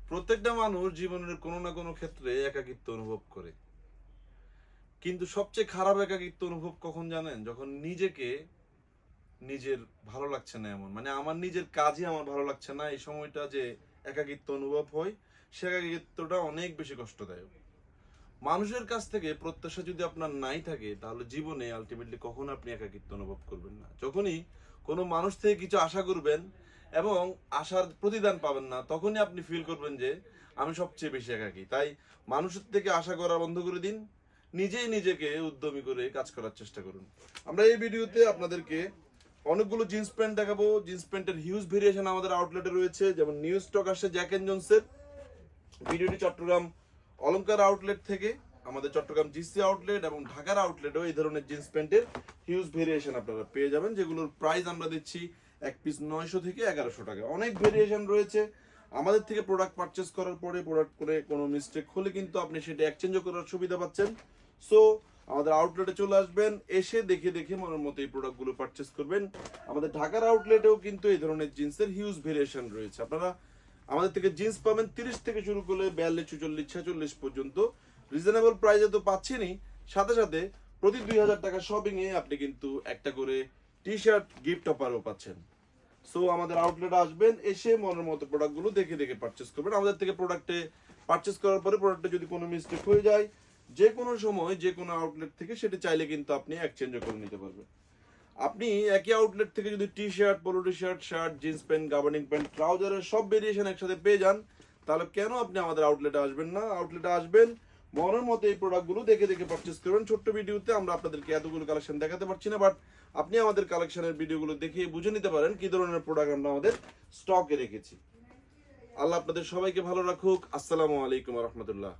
প্রত্যেকটা মানুষ জীবনের কোনো না কোনো ক্ষেত্রে একাকিত্ব অনুভব করে, কিন্তু সবচেয়ে খারাপ একাকিত্ব অনুভব কখন জানেন? যখন নিজের ভালো লাগছে না, এমন মানে আমার নিজের কাজই আমার ভালো লাগছে না, এই সময়টা যে একাকিত্ব অনুভব হয়, সে একাকিত্বটা অনেক বেশি কষ্টদায়ক। মানুষের কাছ থেকে প্রত্যাশা যদি আপনার নাই থাকে, তাহলে জীবনে আলটিমেটলি কখনো আপনি একাকিত্ব অনুভব করবেন না। যখনই কোনো মানুষ থেকে কিছু আশা করবেন এবং আশার প্রতিদান পাবেন না, তখনই আপনি ফিল করবেন যে আমি সবচেয়ে বেশি একাকী। তাই মানুষের থেকে আশা করা বন্ধ করে দিন, নিজেই নিজেকে উদ্যমী করে কাজ করার চেষ্টা করুন। আমরা এই ভিডিওতে আপনাদেরকে অনেকগুলো জিন্স প্যান্ট দেখাবো। জিন্স প্যান্টের হিউজ ভেরিয়েশন আমাদের আউটলেটে রয়েছে, যেমন নিউ স্টক আসছে জ্যাক এন্ড জোনসের। ভিডিওটি চট্টগ্রাম অলংকার আউটলেট থেকে, আমাদের চট্টগ্রাম জিসি আউটলেট এবং ঢাকার আউটলেটেও এই ধরনের জিন্স প্যান্টের হিউজ ভেরিয়েশন আপনারা পেয়ে যাবেন, যেগুলোর প্রাইস আমরা দিচ্ছি এক পিস 900 থেকে 1100 টাকা। অনেক ভেরিয়েশন রয়েছে। আমাদের থেকে প্রোডাক্ট পারচেস করার পরে প্রোডাক্ট করে কোনো মিস্টেক হলে কিন্তু আপনি সেটা এক্সচেঞ্জও করার সুবিধা পাচ্ছেন। সো আমাদের আউটলেটে চলে আসবেন, এসে দেখে দেখে মনের মতো এই প্রোডাক্টগুলো পারচেস করবেন। আমাদের ঢাকার আউটলেটেও কিন্তু এই ধরনের জিন্সের হিউজ ভেরিয়েশন রয়েছে। আপনারা আমাদের থেকে জিন্স পাবেন 30 থেকে শুরু করে 42, 44, 46 পর্যন্ত। রিজনেবল প্রাইসে তো পাচ্ছেনই, সাথে সাথে প্রতি 2000 টাকা শপিং এ আপনি কিন্তু একটা করে টি শার্ট গিফট অফারও পাচ্ছেন। সো আমাদের আউটলেটে আসবেন, এসে মনের মতো প্রোডাক্টগুলো দেখে দেখে পারচেস করবেন। আমাদের থেকে প্রোডাক্টে পারচেস করার পরে প্রোডাক্টে যদি কোনো মিস্টেক হয়ে যায়, যে কোনো সময় যে কোনো আউটলেট থেকে সেটা চাইলে কিন্তু আপনি এক্সচেঞ্জও করে নিতে পারবেন। আপনি একই আউটলেট থেকে যদি T shirt, polo T shirt, shirt, jeans pant, garmenting pant, ট্রাউজারের সব ভেরিয়েশন একসাথে পেয়ে যান, তাহলে কেন আপনি আমাদের আউটলেটে আসবেন না? আউটলেটে আসবেন, মনের মতো এই প্রোডাক্টগুলো দেখে দেখে পারচেস করবেন। ছোট্ট ভিডিওতে আমরা আপনাদেরকে এতগুলো কালেকশন দেখাতে পারছি না, বাট আপনি আমাদের কালেকশনের ভিডিওগুলো দেখে বুঝে নিতে পারেন কি ধরনের প্রোডাক্ট আমরা আমাদের স্টকে রেখেছি। আল্লাহ আপনাদের সবাইকে ভালো রাখুক। আসসালামু আলাইকুম রহমতুল্লাহ।